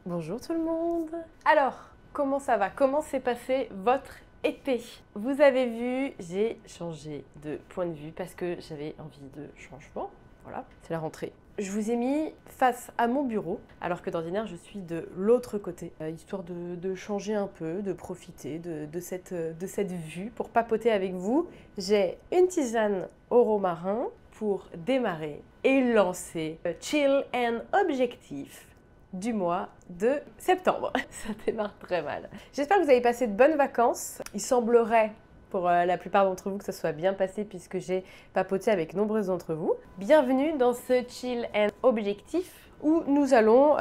Bonjour tout le monde. Alors, comment ça va? Comment s'est passé votre été? Vous avez vu, j'ai changé de point de vue parce que j'avais envie de changement. Voilà, c'est la rentrée. Je vous ai mis face à mon bureau, alors que d'ordinaire je suis de l'autre côté, histoire de changer un peu, de profiter de cette vue pour papoter avec vous. J'ai une tisane au romarin pour démarrer et lancer Chill and Objectif du mois de septembre. Ça démarre très mal. J'espère que vous avez passé de bonnes vacances. Il semblerait pour la plupart d'entre vous que ça soit bien passé puisque j'ai papoté avec nombreux d'entre vous. Bienvenue dans ce Chill and Objectif où nous allons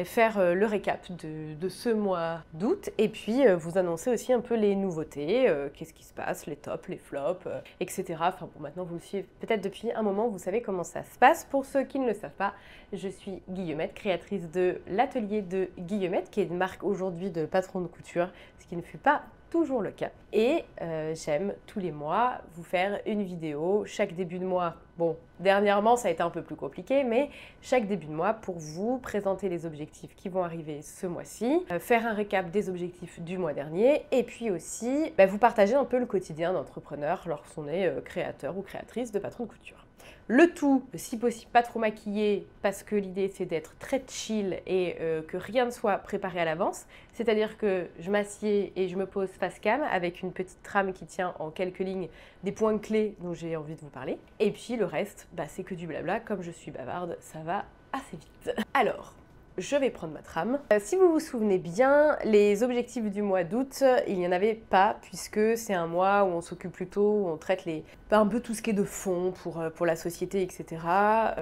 faire le récap de ce mois d'août et puis vous annoncer aussi un peu les nouveautés, qu'est-ce qui se passe, les tops, les flops, etc. Enfin bon, maintenant vous me suivez peut-être depuis un moment, vous savez comment ça se passe. Pour ceux qui ne le savent pas, je suis Guillemette, créatrice de l'atelier de Guillemette, qui est une marque aujourd'hui de patron de couture, ce qui ne fut pas toujours le cas. Et j'aime tous les mois vous faire une vidéo chaque début de mois. Bon, dernièrement ça a été un peu plus compliqué, mais chaque début de mois pour vous présenter les objectifs qui vont arriver ce mois-ci, faire un récap des objectifs du mois dernier, et puis aussi vous partager un peu le quotidien d'entrepreneur lorsqu'on est créateur ou créatrice de patron de couture. Le tout, si possible, pas trop maquillé, parce que l'idée c'est d'être très chill et que rien ne soit préparé à l'avance. C'est-à-dire que je m'assieds et je me pose face cam avec une petite trame qui tient en quelques lignes des points clés dont j'ai envie de vous parler. Et puis le reste, c'est que du blabla. Comme je suis bavarde, ça va assez vite. Alors, je vais prendre ma trame. Si vous vous souvenez bien, les objectifs du mois d'août, il n'y en avait pas puisque c'est un mois où on s'occupe plutôt, où on traite un peu tout ce qui est de fond pour la société, etc.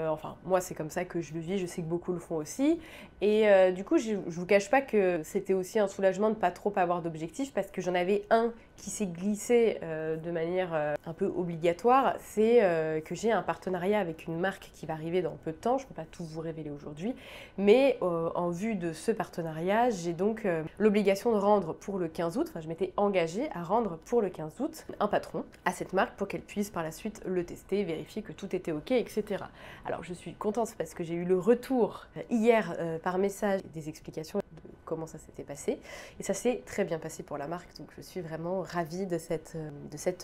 Enfin, moi c'est comme ça que je le vis, je sais que beaucoup le font aussi. Et du coup, je vous cache pas que c'était aussi un soulagement de ne pas trop avoir d'objectifs parce que j'en avais un qui s'est glissé de manière un peu obligatoire, c'est que j'ai un partenariat avec une marque qui va arriver dans peu de temps, je ne peux pas tout vous révéler aujourd'hui, mais en vue de ce partenariat, j'ai donc l'obligation de rendre pour le 15 août, enfin je m'étais engagée à rendre pour le 15 août un patron à cette marque pour qu'elle puisse par la suite le tester, vérifier que tout était ok, etc. Alors je suis contente parce que j'ai eu le retour hier par message des explications de comment ça s'était passé et ça s'est très bien passé pour la marque, donc je suis vraiment ravie de cette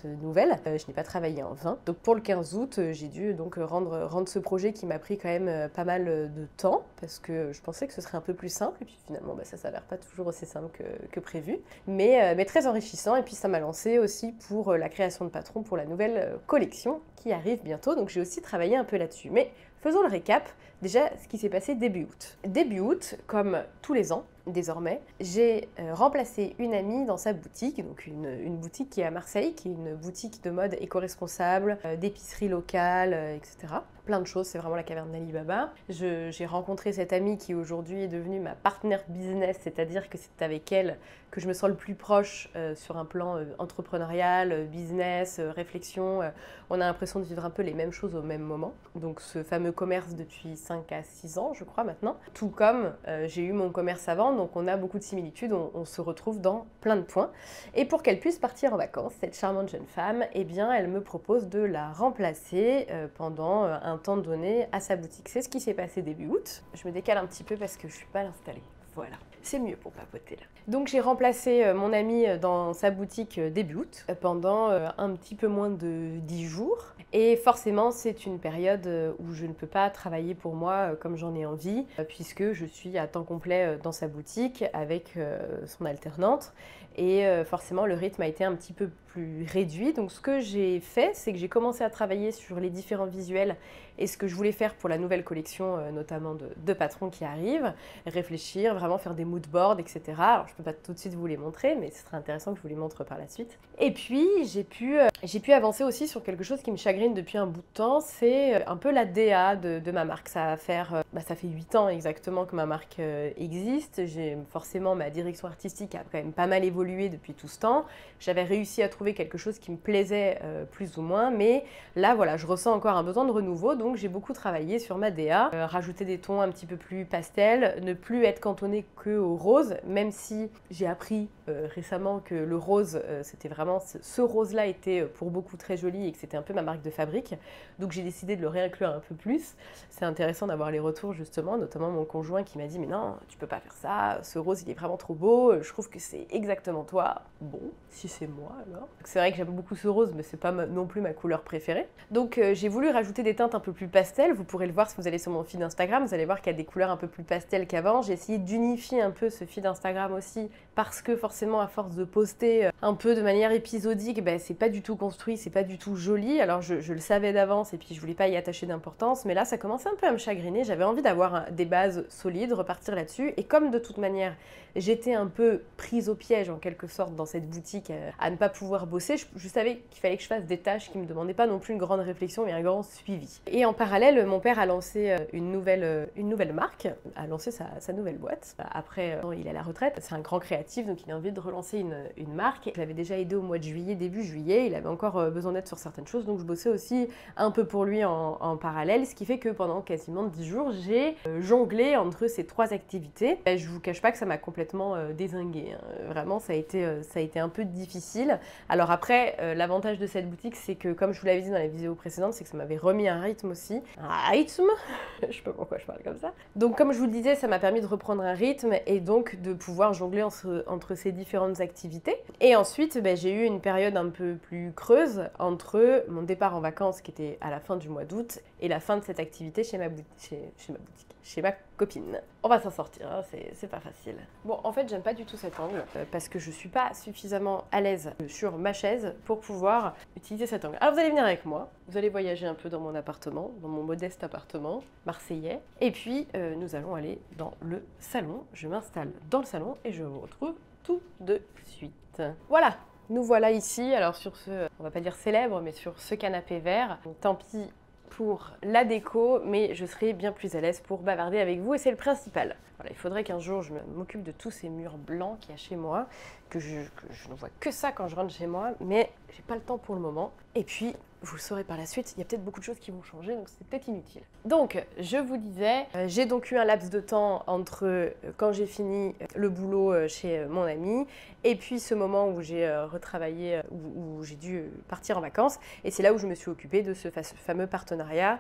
nouvelle. Je n'ai pas travaillé en vain, donc pour le 15 août j'ai dû donc rendre ce projet qui m'a pris quand même pas mal de temps parce que je pensais que ce serait un peu plus simple et puis finalement ça s'avère pas toujours aussi simple que prévu, mais très enrichissant. Et puis ça m'a lancé aussi pour la création de patron pour la nouvelle collection qui arrive bientôt, donc j'ai aussi travaillé un peu là-dessus. Mais faisons le récap. Déjà, ce qui s'est passé début août. Début août, comme tous les ans, désormais, j'ai remplacé une amie dans sa boutique, donc une boutique qui est à Marseille, qui est une boutique de mode éco-responsable, d'épicerie locale, etc. Plein de choses, c'est vraiment la caverne d'Ali Baba. J'ai rencontré cette amie qui aujourd'hui est devenue ma partenaire business, c'est-à-dire que c'est avec elle que je me sens le plus proche sur un plan entrepreneurial, business, réflexion. On a l'impression de vivre un peu les mêmes choses au même moment. Donc ce fameux commerce depuis 5 à 6 ans, je crois maintenant. Tout comme j'ai eu mon commerce avant, donc on a beaucoup de similitudes, on se retrouve dans plein de points. Et pour qu'elle puisse partir en vacances, cette charmante jeune femme, eh bien elle me propose de la remplacer pendant un temps donné à sa boutique. C'est ce qui s'est passé début août. Je me décale un petit peu parce que je ne suis pas installée. Voilà, c'est mieux pour papoter là. Donc j'ai remplacé mon ami dans sa boutique début août pendant un petit peu moins de 10 jours. Et forcément, c'est une période où je ne peux pas travailler pour moi comme j'en ai envie, puisque je suis à temps complet dans sa boutique avec son alternante. Et forcément, le rythme a été un petit peu plus réduit. Donc ce que j'ai fait, c'est que j'ai commencé à travailler sur les différents visuels et ce que je voulais faire pour la nouvelle collection, notamment de patrons qui arrivent, réfléchir, vraiment faire des mood boards, etc. Alors je ne peux pas tout de suite vous les montrer, mais ce serait intéressant que je vous les montre par la suite. Et puis j'ai pu avancer aussi sur quelque chose qui me chagrine depuis un bout de temps, c'est un peu la DA de ma marque. Ça fait 8 ans exactement que ma marque existe. J'ai forcément ma direction artistique a quand même pas mal évolué évolué depuis tout ce temps. J'avais réussi à trouver quelque chose qui me plaisait plus ou moins, mais là voilà, je ressens encore un besoin de renouveau, donc j'ai beaucoup travaillé sur ma DA, rajouter des tons un petit peu plus pastels, ne plus être cantonnée que au rose, même si j'ai appris récemment que le rose, c'était vraiment, ce rose-là était pour beaucoup très joli et que c'était un peu ma marque de fabrique, donc j'ai décidé de le réinclure un peu plus. C'est intéressant d'avoir les retours justement, notamment mon conjoint qui m'a dit mais non, tu peux pas faire ça, ce rose il est vraiment trop beau, je trouve que c'est exactement toi. Bon, si c'est moi alors. C'est vrai que j'aime beaucoup ce rose, mais c'est pas non plus ma couleur préférée. Donc j'ai voulu rajouter des teintes un peu plus pastel, vous pourrez le voir si vous allez sur mon feed Instagram, vous allez voir qu'il y a des couleurs un peu plus pastel qu'avant. J'ai essayé d'unifier un peu ce feed Instagram aussi, parce que forcément à force de poster un peu de manière épisodique, ben, c'est pas du tout construit, c'est pas du tout joli. Alors je le savais d'avance et puis je voulais pas y attacher d'importance, mais là ça commençait un peu à me chagriner, j'avais envie d'avoir des bases solides, repartir là-dessus, et comme de toute manière j'étais un peu prise au piège en quelque sorte dans cette boutique à ne pas pouvoir bosser, je savais qu'il fallait que je fasse des tâches qui ne me demandaient pas non plus une grande réflexion et un grand suivi. Et en parallèle, mon père a lancé une nouvelle marque, a lancé sa nouvelle boîte. Après, il est à la retraite, c'est un grand créatif, donc il a envie de relancer une marque. Je l'avais déjà aidé au mois de juillet, début juillet, il avait encore besoin d'aide sur certaines choses, donc je bossais aussi un peu pour lui en parallèle, ce qui fait que pendant quasiment 10 jours, j'ai jonglé entre ces 3 activités. Et je vous cache pas que ça m'a complètement dézinguée, hein. Vraiment, ça a été un peu difficile. Alors après, l'avantage de cette boutique, c'est que, comme je vous l'avais dit dans la vidéo précédente, c'est que ça m'avait remis un rythme aussi. Un rythme. Je sais pas pourquoi je parle comme ça. Donc comme je vous le disais, ça m'a permis de reprendre un rythme et donc de pouvoir jongler entre ces différentes activités. Et ensuite, j'ai eu une période un peu plus creuse entre mon départ en vacances, qui était à la fin du mois d'août, et la fin de cette activité chez ma copine. On va s'en sortir, hein, c'est pas facile. Bon, en fait, j'aime pas du tout cet angle parce que je suis pas suffisamment à l'aise sur ma chaise pour pouvoir utiliser cet angle. Alors, vous allez venir avec moi, vous allez voyager un peu dans mon appartement, dans mon modeste appartement marseillais, et puis nous allons aller dans le salon. Je m'installe dans le salon et je vous retrouve tout de suite. Voilà! Nous voilà ici, alors sur ce, on va pas dire célèbre, mais sur ce canapé vert. Tant pis pour la déco, mais je serai bien plus à l'aise pour bavarder avec vous et c'est le principal. Voilà, il faudrait qu'un jour je m'occupe de tous ces murs blancs qu'il y a chez moi, que je ne vois que ça quand je rentre chez moi, mais j'ai pas le temps pour le moment. Et puis, vous le saurez par la suite, il y a peut-être beaucoup de choses qui vont changer, donc c'est peut-être inutile. Donc, je vous disais, j'ai donc eu un laps de temps entre quand j'ai fini le boulot chez mon ami, et puis ce moment où j'ai retravaillé, où j'ai dû partir en vacances, et c'est là où je me suis occupée de ce fameux partenariat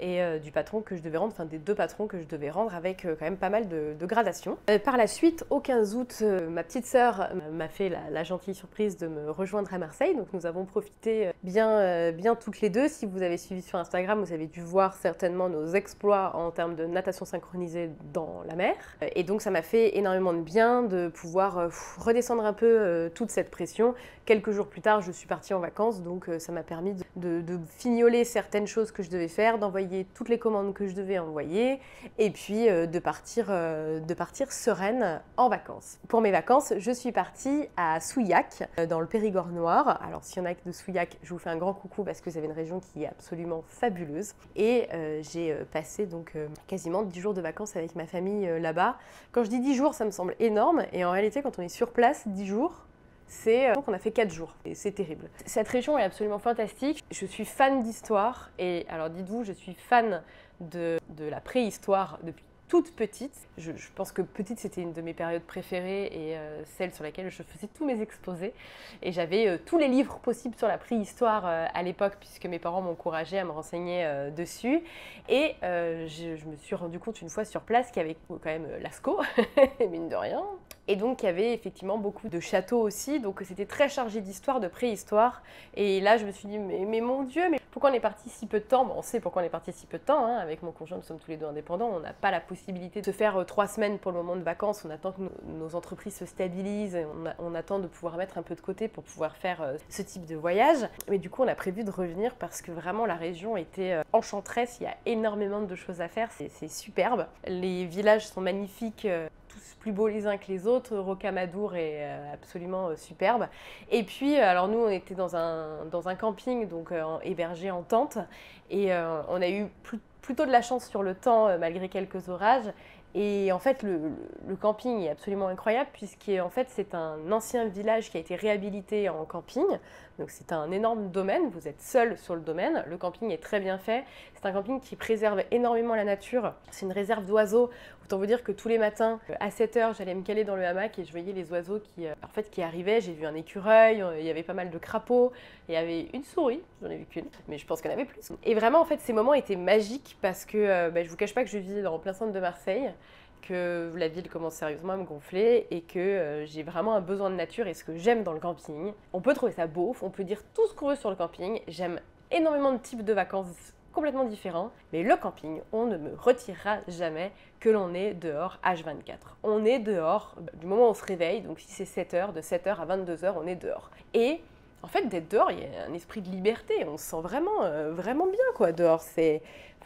et du patron que je devais rendre, enfin des 2 patrons que je devais rendre avec quand même pas mal de gradations. Par la suite, au 15 août, ma petite sœur m'a fait la gentille surprise de me rejoindre à Marseille, donc nous avons profité bien toutes les deux. Si vous avez suivi sur Instagram, vous avez dû voir certainement nos exploits en termes de natation synchronisée dans la mer. Et donc ça m'a fait énormément de bien de pouvoir redescendre un peu toute cette pression. Quelques jours plus tard, je suis partie en vacances, donc ça m'a permis de fignoler certaines choses que je devais faire, d'envoyer toutes les commandes que je devais envoyer, et puis de partir sereine en vacances. Pour mes vacances, je suis partie à Souillac, dans le Périgord noir. Alors s'il y en a de Souillac, je vous fais un grand coucou parce que c'est une région qui est absolument fabuleuse. Et j'ai passé donc quasiment 10 jours de vacances avec ma famille là-bas. Quand je dis 10 jours, ça me semble énorme, et en réalité, quand on est sur place, 10 jours, c'est donc on a fait 4 jours et c'est terrible. Cette région est absolument fantastique. Je suis fan d'histoire et alors dites-vous, je suis fan de la préhistoire depuis toute petite. Je pense que petite, c'était une de mes périodes préférées et celle sur laquelle je faisais tous mes exposés. Et j'avais tous les livres possibles sur la préhistoire à l'époque, puisque mes parents m'encourageaient à me renseigner dessus. Et je me suis rendu compte une fois sur place qu'il y avait quand même Lascaux, mine de rien. Et donc, il y avait effectivement beaucoup de châteaux aussi, donc c'était très chargé d'histoire, de préhistoire. Et là, je me suis dit, mais mon Dieu, mais pourquoi on est parti si peu de temps? Bon, on sait pourquoi on est parti si peu de temps, hein. Avec mon conjoint, nous sommes tous les deux indépendants, on n'a pas la possibilité de se faire 3 semaines pour le moment de vacances, on attend que nos entreprises se stabilisent, et on attend de pouvoir mettre un peu de côté pour pouvoir faire ce type de voyage. Mais du coup, on a prévu de revenir parce que vraiment, la région était enchanteresse, il y a énormément de choses à faire, c'est superbe. Les villages sont magnifiques, tous plus beaux les uns que les autres. Rocamadour est absolument superbe. Et puis, alors nous, on était dans un camping, donc hébergé en tente, et on a eu plutôt de la chance sur le temps, malgré quelques orages. Et en fait, le camping est absolument incroyable puisqu'en fait, c'est un ancien village qui a été réhabilité en camping. Donc c'est un énorme domaine, vous êtes seul sur le domaine. Le camping est très bien fait. C'est un camping qui préserve énormément la nature. C'est une réserve d'oiseaux. Autant vous dire que tous les matins, à 7 h, j'allais me caler dans le hamac et je voyais les oiseaux qui arrivaient. J'ai vu un écureuil, il y avait pas mal de crapauds, il y avait une souris, j'en ai vu qu'une, mais je pense qu'il y en avait plus. Et vraiment, en fait, ces moments étaient magiques parce que je vous cache pas que je vis en plein centre de Marseille, que la ville commence sérieusement à me gonfler et que j'ai vraiment un besoin de nature et ce que j'aime dans le camping. On peut trouver ça beau, on peut dire tout ce qu'on veut sur le camping. J'aime énormément de types de vacances complètement différents, mais le camping, on ne me retirera jamais que l'on est dehors H24. On est dehors du moment où on se réveille, donc si c'est 7 h, de 7 h à 22 h, on est dehors. Et en fait, d'être dehors, il y a un esprit de liberté, on se sent vraiment bien quoi, dehors.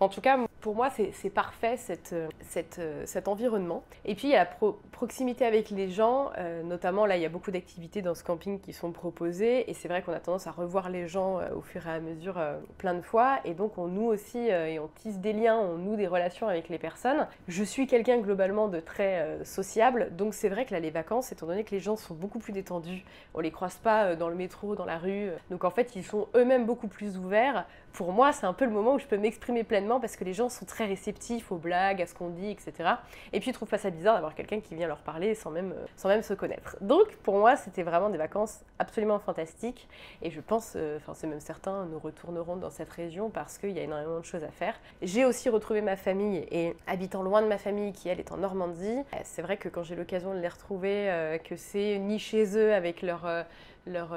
En tout cas, pour moi, c'est parfait cet environnement. Et puis, il y a la proximité avec les gens, notamment là, il y a beaucoup d'activités dans ce camping qui sont proposées. Et c'est vrai qu'on a tendance à revoir les gens au fur et à mesure plein de fois. Et donc, on noue aussi, et on tisse des liens, on noue des relations avec les personnes. Je suis quelqu'un globalement de très sociable. Donc, c'est vrai que là, les vacances, étant donné que les gens sont beaucoup plus détendus, on les croise pas dans le métro, dans la rue. Donc, en fait, ils sont eux-mêmes beaucoup plus ouverts. Pour moi, c'est un peu le moment où je peux m'exprimer pleinement parce que les gens sont très réceptifs aux blagues, à ce qu'on dit, etc. Et puis ils trouvent pas ça bizarre d'avoir quelqu'un qui vient leur parler sans même se connaître. Donc pour moi, c'était vraiment des vacances absolument fantastiques et je pense, c'est même certain, nous retournerons dans cette région parce qu'il y a énormément de choses à faire. J'ai aussi retrouvé ma famille et habitant loin de ma famille qui elle est en Normandie, c'est vrai que quand j'ai l'occasion de les retrouver, que c'est ni chez eux avec leurs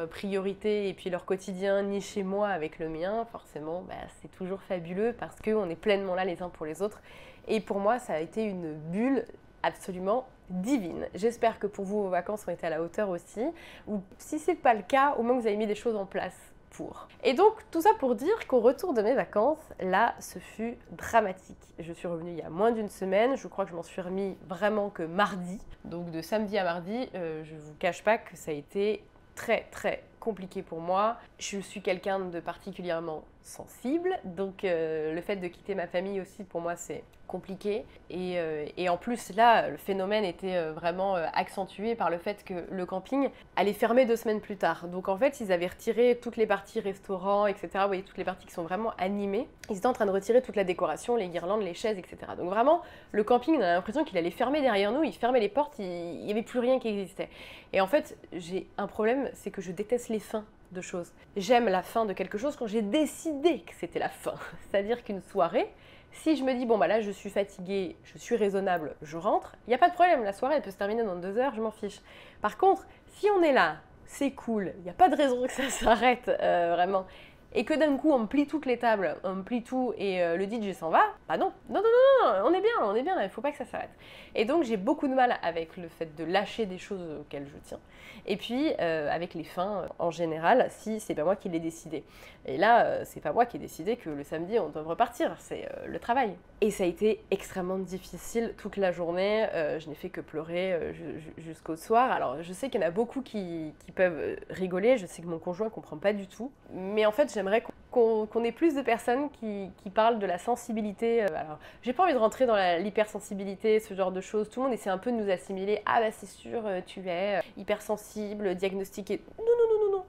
priorités et puis leur quotidien, ni chez moi avec le mien, forcément, c'est toujours fabuleux parce qu'on est pleinement là les uns pour les autres. Et pour moi, ça a été une bulle absolument divine. J'espère que pour vous, vos vacances ont été à la hauteur aussi. Ou si ce n'est pas le cas, au moins vous avez mis des choses en place pour. Et donc, tout ça pour dire qu'au retour de mes vacances, là, ce fut dramatique. Je suis revenue il y a moins d'une semaine. Je crois que je m'en suis remis vraiment que mardi. Donc, de samedi à mardi, je ne vous cache pas que ça a été très compliqué pour moi. Je suis quelqu'un de particulièrement sensible, donc le fait de quitter ma famille aussi pour moi c'est compliqué et en plus là le phénomène était vraiment accentué par le fait que le camping allait fermer 2 semaines plus tard. Donc en fait ils avaient retiré toutes les parties restaurants, etc. Vous voyez toutes les parties qui sont vraiment animées. Ils étaient en train de retirer toute la décoration, les guirlandes, les chaises, etc. Donc vraiment le camping on a l'impression qu'il allait fermer derrière nous, il fermait les portes, il n'y avait plus rien qui existait. Et en fait j'ai un problème, c'est que je déteste les fins de choses. J'aime la fin de quelque chose quand j'ai décidé que c'était la fin. C'est-à-dire qu'une soirée, si je me dis, bon bah là je suis fatiguée, je suis raisonnable, je rentre, il n'y a pas de problème, la soirée elle peut se terminer dans 2 heures, je m'en fiche. Par contre, si on est là, c'est cool, il n'y a pas de raison que ça s'arrête vraiment, et que d'un coup on me plie toutes les tables, on me plie tout et le DJ s'en va, bah non, on est bien là, il ne faut pas que ça s'arrête. Et donc j'ai beaucoup de mal avec le fait de lâcher des choses auxquelles je tiens. Et puis avec les fins en général, si c'est pas moi qui l'ai décidé. Et là, c'est pas moi qui ai décidé que le samedi on doit repartir, c'est le travail. Et ça a été extrêmement difficile toute la journée, je n'ai fait que pleurer jusqu'au soir. Alors je sais qu'il y en a beaucoup qui peuvent rigoler, je sais que mon conjoint comprend pas du tout, mais en fait j'aimerais qu'on ait plus de personnes qui parlent de la sensibilité. Alors, j'ai pas envie de rentrer dans l'hypersensibilité, ce genre de choses. Tout le monde essaie un peu de nous assimiler. Ah bah c'est sûr, tu es hypersensible, diagnostiqué. Non.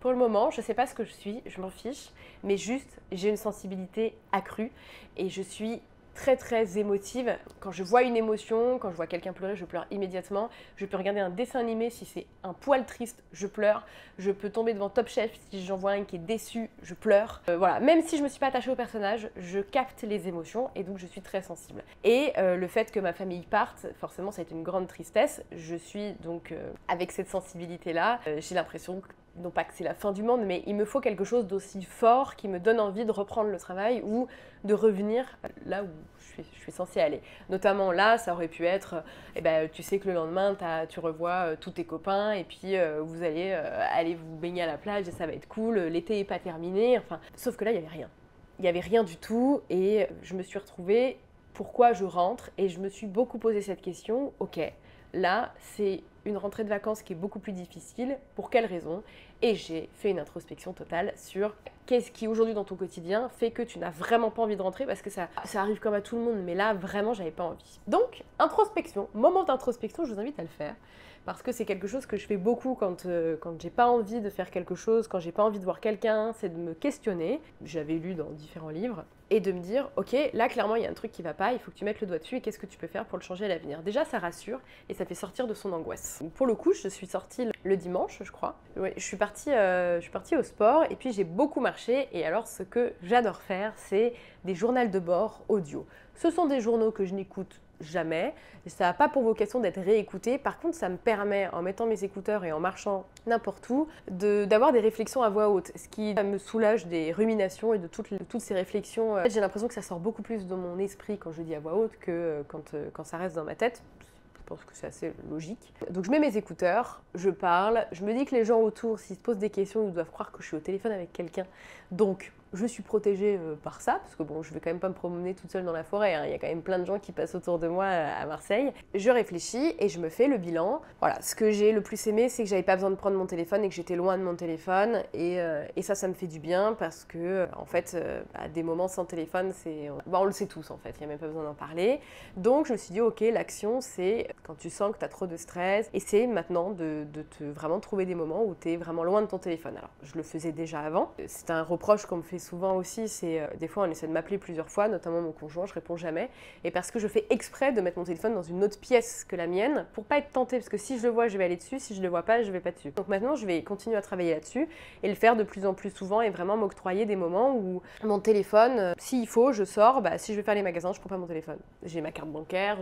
Pour le moment, je sais pas ce que je suis, je m'en fiche. Mais juste, j'ai une sensibilité accrue et je suis très émotive. Quand je vois une émotion, quand je vois quelqu'un pleurer, je pleure immédiatement. Je peux regarder un dessin animé, si c'est un poil triste, je pleure. Je peux tomber devant Top Chef, si j'en vois un qui est déçu, je pleure. Voilà, même si je me suis pas attachée au personnage, je capte les émotions et donc je suis très sensible. Et le fait que ma famille parte, forcément ça a été une grande tristesse. Je suis donc avec cette sensibilité-là, j'ai l'impression que non pas que c'est la fin du monde, mais il me faut quelque chose d'aussi fort qui me donne envie de reprendre le travail ou de revenir là où je suis censée aller. Notamment là, ça aurait pu être, tu sais que le lendemain, tu revois tous tes copains et puis vous allez aller vous baigner à la plage et ça va être cool, l'été n'est pas terminé, enfin, sauf que là, il n'y avait rien. Il n'y avait rien du tout et je me suis retrouvée, pourquoi je rentre? Et je me suis beaucoup posé cette question, ok, là, c'est une rentrée de vacances qui est beaucoup plus difficile. Pour quelle raison? et j'ai fait une introspection totale sur qu'est-ce qui aujourd'hui dans ton quotidien fait que tu n'as vraiment pas envie de rentrer, parce que ça arrive comme à tout le monde, mais là vraiment j'avais pas envie. Donc introspection, moment d'introspection, je vous invite à le faire. Parce que c'est quelque chose que je fais beaucoup quand j'ai pas envie de faire quelque chose, quand j'ai pas envie de voir quelqu'un, c'est de me questionner, j'avais lu dans différents livres, et de me dire, ok, là clairement il y a un truc qui va pas, il faut que tu mettes le doigt dessus, et qu'est-ce que tu peux faire pour le changer à l'avenir. Déjà ça rassure, et ça fait sortir de son angoisse. Pour le coup, je suis sortie le dimanche, je crois. Ouais, je suis partie au sport, et puis j'ai beaucoup marché, et alors ce que j'adore faire, c'est des journaux de bord audio. Ce sont des journaux que je n'écoute jamais, ça n'a pas pour vocation d'être réécouté. Par contre, ça me permet, en mettant mes écouteurs et en marchant n'importe où, d'avoir des réflexions à voix haute, ce qui me soulage des ruminations et de toutes ces réflexions. En fait, j'ai l'impression que ça sort beaucoup plus de mon esprit quand je dis à voix haute que quand ça reste dans ma tête. Je pense que c'est assez logique. Donc je mets mes écouteurs, je parle, je me dis que les gens autour, s'ils se posent des questions, ils doivent croire que je suis au téléphone avec quelqu'un. Donc je suis protégée par ça, parce que bon, je vais quand même pas me promener toute seule dans la forêt, hein. Il y a quand même plein de gens qui passent autour de moi à Marseille. Je réfléchis et je me fais le bilan. Voilà, ce que j'ai le plus aimé, c'est que j'avais pas besoin de prendre mon téléphone et que j'étais loin de mon téléphone. Et ça me fait du bien, parce que en fait, des moments sans téléphone, on le sait tous en fait, il n'y a même pas besoin d'en parler. Donc je me suis dit, ok, l'action, c'est quand tu sens que tu as trop de stress, essaie maintenant de vraiment trouver des moments où tu es vraiment loin de ton téléphone. Alors, je le faisais déjà avant. C'est un reproche qu'on me fait souvent aussi, c'est des fois on essaie de m'appeler plusieurs fois, notamment mon conjoint, je réponds jamais, et parce que je fais exprès de mettre mon téléphone dans une autre pièce que la mienne pour pas être tentée, parce que si je le vois, je vais aller dessus, si je le vois pas, je vais pas dessus. Donc maintenant, je vais continuer à travailler là-dessus et le faire de plus en plus souvent, et vraiment m'octroyer des moments où mon téléphone, s'il faut, je sors, si je vais faire les magasins, je prends pas mon téléphone. J'ai ma carte bancaire,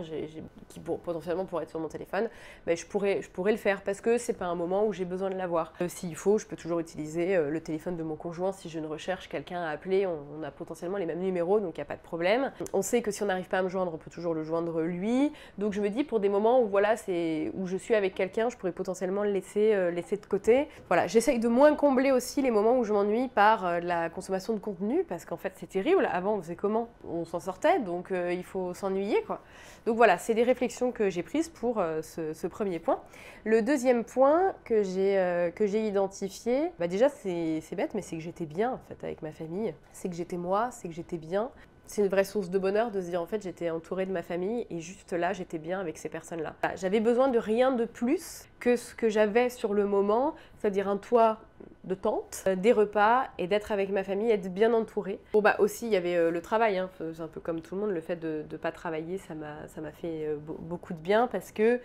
qui potentiellement pourrait être sur mon téléphone, je pourrais le faire, parce que c'est pas un moment où j'ai besoin de l'avoir. S'il faut, je peux toujours utiliser le téléphone de mon conjoint si je ne recherche quelqu'un à appeler, on a potentiellement les mêmes numéros, donc il n'y a pas de problème. On sait que si on n'arrive pas à me joindre, on peut toujours le joindre lui. Donc je me dis, pour des moments où, voilà, où je suis avec quelqu'un, je pourrais potentiellement le laisser de côté. Voilà, j'essaye de moins combler aussi les moments où je m'ennuie par la consommation de contenu, parce qu'en fait c'est terrible. Avant on faisait comment? On s'en sortait, donc il faut s'ennuyer, quoi. Donc voilà, c'est des réflexions que j'ai prises pour ce premier point. Le deuxième point que j'ai identifié, déjà c'est bête, mais c'est que j'étais bien en fait avec ma famille. C'est que j'étais moi, c'est que j'étais bien. C'est une vraie source de bonheur de se dire, en fait, j'étais entourée de ma famille et juste là, j'étais bien avec ces personnes-là. J'avais besoin de rien de plus que ce que j'avais sur le moment, c'est-à-dire un toit de tente, des repas et d'être avec ma famille, être bien entourée. Bon, aussi, il y avait le travail, hein. C'est un peu comme tout le monde, le fait de ne pas travailler, ça m'a fait beaucoup de bien, parce que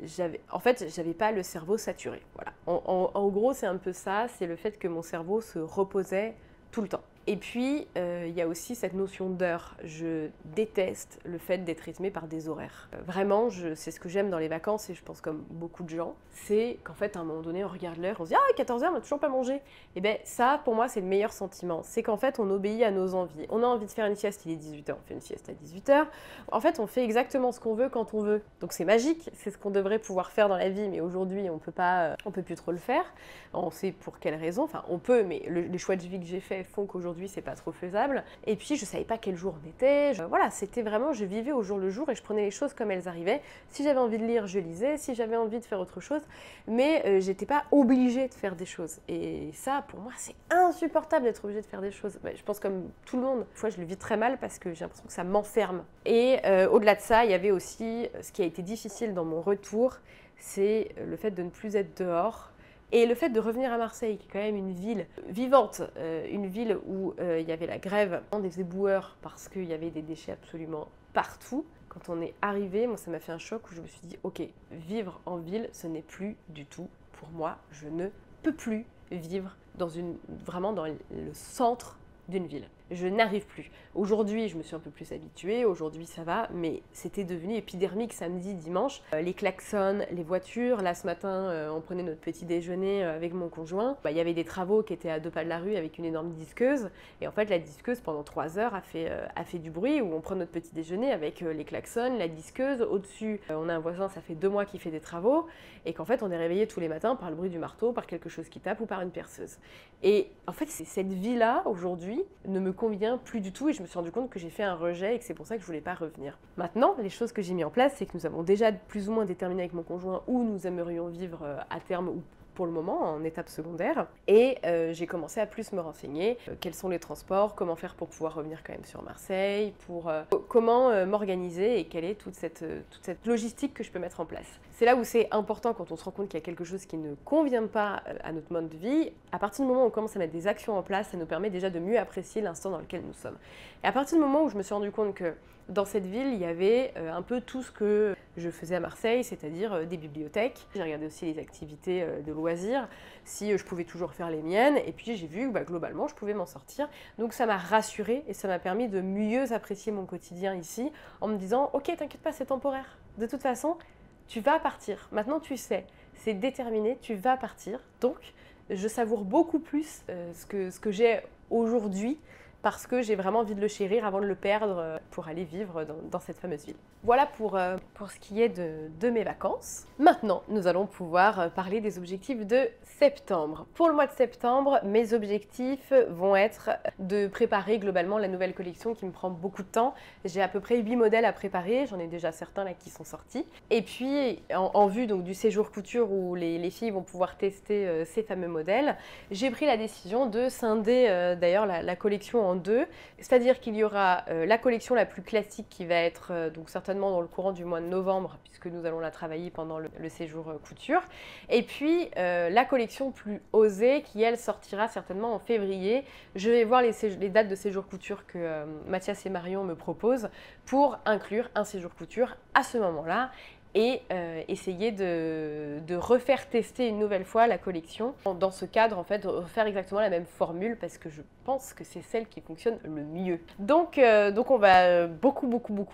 j'avais pas le cerveau saturé. Voilà. En gros, c'est un peu ça, c'est le fait que mon cerveau se reposait tout le temps. Et puis, il y a aussi cette notion d'heure. Je déteste le fait d'être rythmé par des horaires. Vraiment, c'est ce que j'aime dans les vacances, et je pense comme beaucoup de gens, c'est qu'en fait, à un moment donné, on regarde l'heure, on se dit « Ah, 14h, on n'a toujours pas mangé !» Et bien ça, pour moi, c'est le meilleur sentiment. C'est qu'en fait, on obéit à nos envies. On a envie de faire une sieste, il est 18h, on fait une sieste à 18h. En fait, on fait exactement ce qu'on veut quand on veut. Donc c'est magique, c'est ce qu'on devrait pouvoir faire dans la vie, mais aujourd'hui, on peut plus trop le faire. On sait pour quelles raisons, enfin on peut, mais les choix de vie que j'ai faits font qu'aujourd'hui, c'est pas trop faisable. Et puis je savais pas quel jour on était. Voilà, c'était vraiment, je vivais au jour le jour et je prenais les choses comme elles arrivaient. Si j'avais envie de lire, je lisais. Si j'avais envie de faire autre chose, mais j'étais pas obligée de faire des choses. Et ça, pour moi, c'est insupportable d'être obligée de faire des choses. Je pense comme tout le monde. Des fois, je le vis très mal parce que j'ai l'impression que ça m'enferme. Et au-delà de ça, il y avait aussi ce qui a été difficile dans mon retour, c'est le fait de ne plus être dehors. Et le fait de revenir à Marseille, qui est quand même une ville vivante, une ville où il y avait la grève des éboueurs parce qu'il y avait des déchets absolument partout. Quand on est arrivé, moi ça m'a fait un choc où je me suis dit, ok, vivre en ville, ce n'est plus du tout pour moi. Je ne peux plus vivre vraiment dans le centre d'une ville. Je n'arrive plus. Aujourd'hui, je me suis un peu plus habituée, aujourd'hui ça va, mais c'était devenu épidermique samedi, dimanche. Les klaxons, les voitures, là ce matin, on prenait notre petit déjeuner avec mon conjoint. Il y avait des travaux qui étaient à 2 pas de la rue avec une énorme disqueuse, et en fait la disqueuse pendant 3 heures a fait du bruit, où on prend notre petit déjeuner avec les klaxons, la disqueuse, au-dessus on a un voisin, ça fait 2 mois qu'il fait des travaux, et qu'en fait on est réveillé tous les matins par le bruit du marteau, par quelque chose qui tape ou par une perceuse. Et en fait cette vie-là, aujourd'hui, ne me convient plus du tout, et je me suis rendu compte que j'ai fait un rejet et que c'est pour ça que je voulais pas revenir. Maintenant, les choses que j'ai mis en place, c'est que nous avons déjà plus ou moins déterminé avec mon conjoint où nous aimerions vivre à terme, ou pour le moment en étape secondaire. Et j'ai commencé à plus me renseigner. Quels sont les transports, comment faire pour pouvoir revenir quand même sur Marseille, comment m'organiser et quelle est toute cette logistique que je peux mettre en place. C'est là où c'est important quand on se rend compte qu'il y a quelque chose qui ne convient pas à notre mode de vie. À partir du moment où on commence à mettre des actions en place, ça nous permet déjà de mieux apprécier l'instant dans lequel nous sommes. Et à partir du moment où je me suis rendu compte que dans cette ville, il y avait un peu tout ce que je faisais à Marseille, c'est-à-dire des bibliothèques. J'ai regardé aussi les activités de loisirs, si je pouvais toujours faire les miennes. Et puis j'ai vu que globalement, je pouvais m'en sortir. Donc ça m'a rassurée et ça m'a permis de mieux apprécier mon quotidien ici en me disant « Ok, t'inquiète pas, c'est temporaire. De toute façon, tu vas partir. Maintenant, tu sais, c'est déterminé, tu vas partir. » Donc, je savoure beaucoup plus ce que j'ai aujourd'hui parce que j'ai vraiment envie de le chérir avant de le perdre pour aller vivre dans cette fameuse ville. Voilà pour ce qui est de mes vacances. Maintenant, nous allons pouvoir parler des objectifs de septembre. Pour le mois de septembre, mes objectifs vont être de préparer globalement la nouvelle collection qui me prend beaucoup de temps. J'ai à peu près 8 modèles à préparer, j'en ai déjà certains là qui sont sortis. Et puis, en vue donc, du séjour couture où les filles vont pouvoir tester ces fameux modèles, j'ai pris la décision de scinder d'ailleurs la collection en deux. C'est-à-dire qu'il y aura la collection la plus classique qui va être donc certainement dans le courant du mois de novembre, puisque nous allons la travailler pendant le séjour couture. Et puis la collection plus osée qui, elle, sortira certainement en février. Je vais voir les dates de séjour couture que Mathias et Marion me proposent pour inclure un séjour couture à ce moment-là et essayer de refaire tester une nouvelle fois la collection. Dans ce cadre, en fait, de refaire exactement la même formule parce que je pense que c'est celle qui fonctionne le mieux. Donc on va beaucoup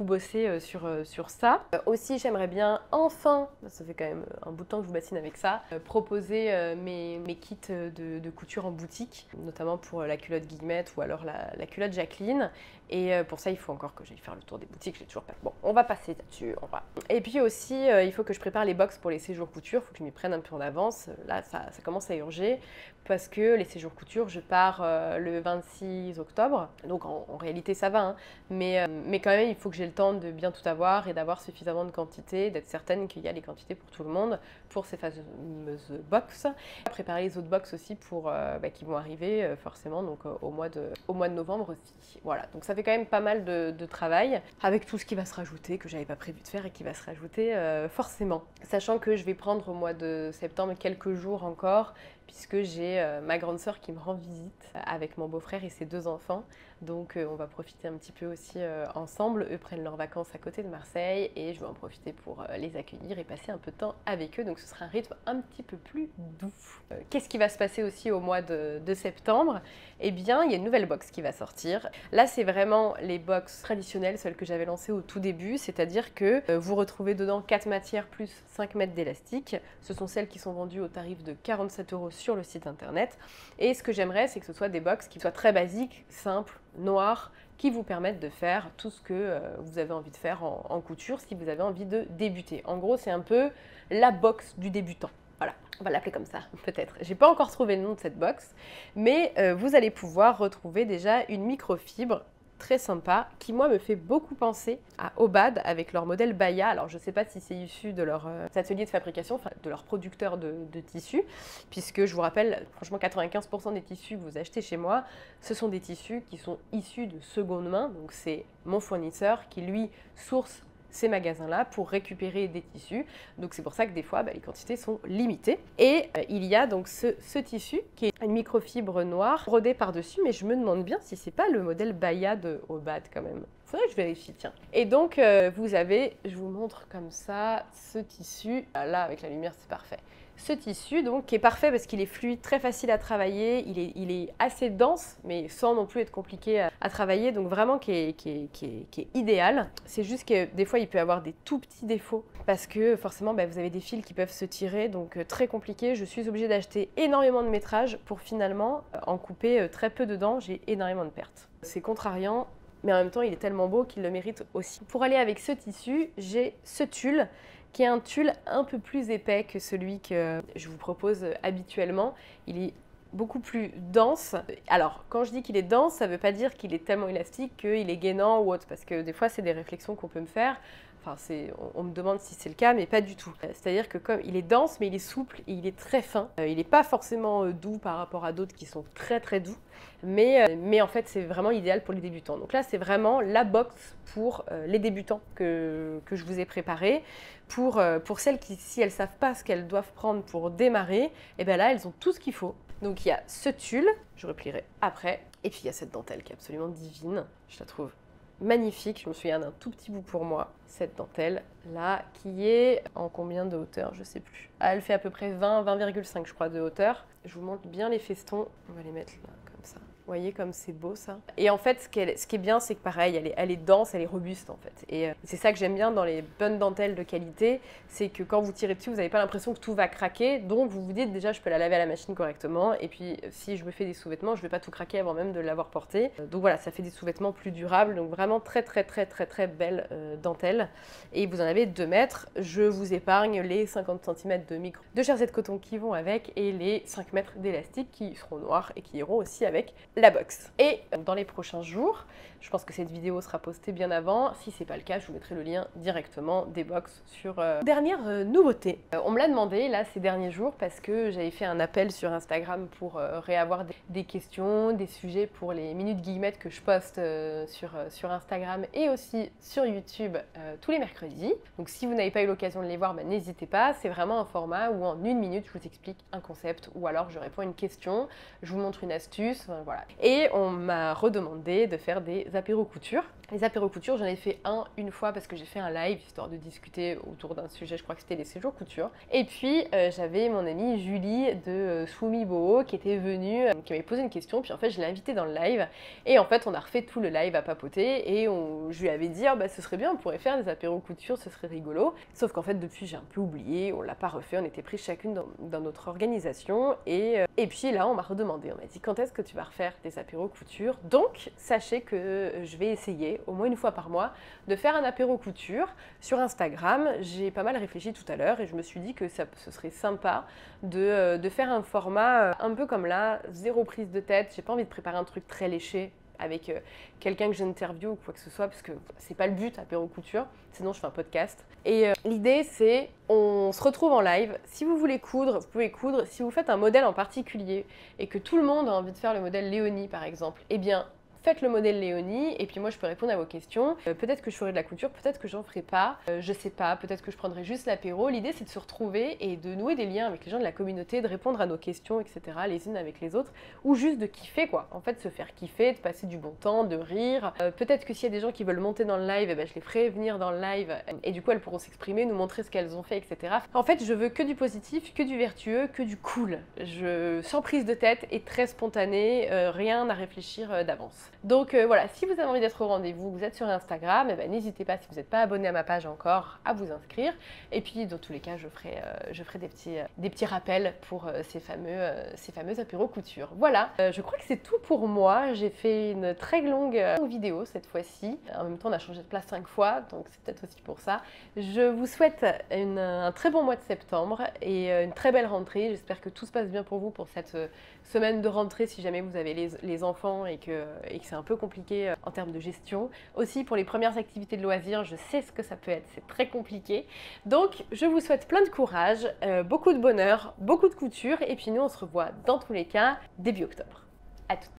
bosser sur ça. Aussi, j'aimerais bien enfin, ça fait quand même un bout de temps que je vous bassine avec ça, proposer mes kits de couture en boutique, notamment pour la culotte Guillemette ou alors la culotte Jacqueline. Et pour ça, il faut encore que j'aille faire le tour des boutiques, j'ai toujours pas. Bon, on va passer là-dessus, on va. Et puis aussi, il faut que je prépare les box pour les séjours couture, il faut que je m'y prenne un peu en avance. Là, ça commence à urger parce que les séjours couture, je pars le 26 octobre. Donc en réalité, ça va, hein. Mais quand même, il faut que j'ai le temps de bien tout avoir et d'avoir suffisamment de quantité, d'être certaine qu'il y a les quantités pour tout le monde, pour ces fameuses box. Préparer les autres box aussi pour qui vont arriver forcément donc, au mois de novembre aussi. Voilà, donc ça fait quand même pas mal de travail avec tout ce qui va se rajouter, que j'avais pas prévu de faire et qui va se rajouter forcément. Sachant que je vais prendre au mois de septembre quelques jours encore, puisque j'ai ma grande sœur qui me rend visite avec mon beau-frère et ses 2 enfants. Donc on va profiter un petit peu aussi ensemble. Eux prennent leurs vacances à côté de Marseille et je vais en profiter pour les accueillir et passer un peu de temps avec eux. Donc ce sera un rythme un petit peu plus doux. Qu'est-ce qui va se passer aussi au mois de septembre? Eh bien, il y a une nouvelle box qui va sortir. Là, c'est vraiment les box traditionnelles, celles que j'avais lancées au tout début. C'est-à-dire que vous retrouvez dedans 4 matières plus 5 mètres d'élastique. Ce sont celles qui sont vendues au tarif de 47 € sur le site internet. Et ce que j'aimerais, c'est que ce soit des box qui soient très basiques, simples, noires, qui vous permettent de faire tout ce que vous avez envie de faire en couture si vous avez envie de débuter. En gros, c'est un peu la box du débutant. Voilà, on va l'appeler comme ça, peut-être. J'ai pas encore trouvé le nom de cette box, mais vous allez pouvoir retrouver déjà une microfibre très sympa qui, moi, me fait beaucoup penser à Obad avec leur modèle Baya. Alors, je ne sais pas si c'est issu de leur atelier de fabrication, enfin, de leur producteur de tissus, puisque je vous rappelle, franchement, 95% des tissus que vous achetez chez moi, ce sont des tissus qui sont issus de seconde main. Donc, c'est mon fournisseur qui, lui, source ces magasins-là pour récupérer des tissus. Donc c'est pour ça que des fois, les quantités sont limitées. Et il y a donc ce tissu qui est une microfibre noire brodée par-dessus, mais je me demande bien si c'est pas le modèle Baya de Obad quand même. Faudrait que je vérifie, tiens. Et donc vous avez, je vous montre comme ça, ce tissu. Là, avec la lumière, c'est parfait. Ce tissu, donc, qui est parfait parce qu'il est fluide, très facile à travailler, il est assez dense, mais sans non plus être compliqué à travailler, donc vraiment qui est idéal. C'est juste que des fois, il peut avoir des tout petits défauts parce que forcément, vous avez des fils qui peuvent se tirer, donc très compliqué. Je suis obligée d'acheter énormément de métrage pour finalement en couper très peu dedans. J'ai énormément de pertes. C'est contrariant, mais en même temps, il est tellement beau qu'il le mérite aussi. Pour aller avec ce tissu, j'ai ce tulle, qui est un tulle un peu plus épais que celui que je vous propose habituellement. Il est beaucoup plus dense. Alors, quand je dis qu'il est dense, ça ne veut pas dire qu'il est tellement élastique qu'il est gainant ou autre, parce que des fois, c'est des réflexions qu'on peut me faire. Enfin, on me demande si c'est le cas, mais pas du tout. C'est-à-dire que comme il est dense, mais il est souple et il est très fin. Il n'est pas forcément doux par rapport à d'autres qui sont très très doux, mais en fait, c'est vraiment idéal pour les débutants. Donc là, c'est vraiment la box pour les débutants que je vous ai préparé. Pour celles qui, si elles ne savent pas ce qu'elles doivent prendre pour démarrer, et bien là, elles ont tout ce qu'il faut. Donc il y a ce tulle, je replierai après, et puis il y a cette dentelle qui est absolument divine, je la trouve magnifique, je me souviens d'un tout petit bout pour moi, cette dentelle là, qui est en combien de hauteur, je sais plus. Ah, elle fait à peu près 20,5 je crois de hauteur. Je vous montre bien les festons, on va les mettre là, comme ça. Vous voyez comme c'est beau ça. Et en fait, ce qui est bien, c'est que pareil, elle est dense, elle est robuste en fait. Et c'est ça que j'aime bien dans les bonnes dentelles de qualité, c'est que quand vous tirez dessus, vous n'avez pas l'impression que tout va craquer. Donc vous vous dites déjà, je peux la laver à la machine correctement. Et puis si je me fais des sous-vêtements, je ne vais pas tout craquer avant même de l'avoir porté. Donc voilà, ça fait des sous-vêtements plus durables. Donc vraiment très belle dentelle. Et vous en avez 2 mètres. Je vous épargne les 50 cm de micro de jersey de coton qui vont avec et les 5 mètres d'élastique qui seront noirs et qui iront aussi avec la box. Et dans les prochains jours, je pense que cette vidéo sera postée bien avant. Si c'est pas le cas, je vous mettrai le lien directement des box sur dernière nouveauté. On me l'a demandé là ces derniers jours parce que j'avais fait un appel sur Instagram pour réavoir des questions, des sujets pour les minutes guillemettes que je poste sur Instagram et aussi sur YouTube tous les mercredis. Donc si vous n'avez pas eu l'occasion de les voir, n'hésitez pas. C'est vraiment un format où en 1 minute, je vous explique un concept ou alors je réponds à une question, je vous montre une astuce, voilà. Et on m'a redemandé de faire des apéros couture. Les apéros couture, j'en ai fait une fois parce que j'ai fait un live histoire de discuter autour d'un sujet, je crois que c'était les séjours couture. Et puis j'avais mon amie Julie de Soumi Boho qui était venue, qui m'avait posé une question, puis en fait je l'ai invitée dans le live et en fait on a refait tout le live à papoter et je lui avais dit ce serait bien, on pourrait faire des apéros couture, ce serait rigolo. Sauf qu'en fait depuis j'ai un peu oublié, on l'a pas refait, on était pris chacune dans notre organisation et puis là on m'a redemandé, on m'a dit quand est-ce que tu vas refaire des apéros couture. Donc sachez que je vais essayer au moins une fois par mois de faire un apéro couture sur Instagram. J'ai pas mal réfléchi tout à l'heure et je me suis dit que ce serait sympa de faire un format un peu comme là, 0 prise de tête. J'ai pas envie de préparer un truc très léché avec quelqu'un que j'interviewe ou quoi que ce soit, parce que c'est pas le but, apéro couture, sinon je fais un podcast. Et l'idée c'est, on se retrouve en live, si vous voulez coudre, vous pouvez coudre, si vous faites un modèle en particulier et que tout le monde a envie de faire le modèle Léonie par exemple, eh bien faites le modèle Léonie et puis moi je peux répondre à vos questions. Peut-être que je ferai de la couture, peut-être que j'en ferai pas, je sais pas, peut-être que je prendrai juste l'apéro. L'idée c'est de se retrouver et de nouer des liens avec les gens de la communauté, de répondre à nos questions, etc. les unes avec les autres, ou juste de kiffer quoi. En fait se faire kiffer, de passer du bon temps, de rire. Peut-être que s'il y a des gens qui veulent monter dans le live, je les ferai venir dans le live et du coup elles pourront s'exprimer, nous montrer ce qu'elles ont fait, etc. En fait je veux que du positif, que du vertueux, que du cool. Sans prise de tête et très spontané, rien à réfléchir d'avance. Donc voilà, si vous avez envie d'être au rendez-vous, vous êtes sur Instagram, n'hésitez pas, si vous n'êtes pas abonné à ma page encore, à vous inscrire. Et puis dans tous les cas, je ferai des petits rappels pour ces fameux apéros couture. Voilà, je crois que c'est tout pour moi. J'ai fait une très longue vidéo cette fois-ci. En même temps, on a changé de place 5 fois, donc c'est peut-être aussi pour ça. Je vous souhaite un très bon mois de septembre et une très belle rentrée. J'espère que tout se passe bien pour vous pour cette semaine de rentrée si jamais vous avez les enfants et que c'est un peu compliqué en termes de gestion. Aussi pour les premières activités de loisirs, je sais ce que ça peut être, c'est très compliqué. Donc je vous souhaite plein de courage, beaucoup de bonheur, beaucoup de couture et puis nous on se revoit dans tous les cas début octobre. À toutes.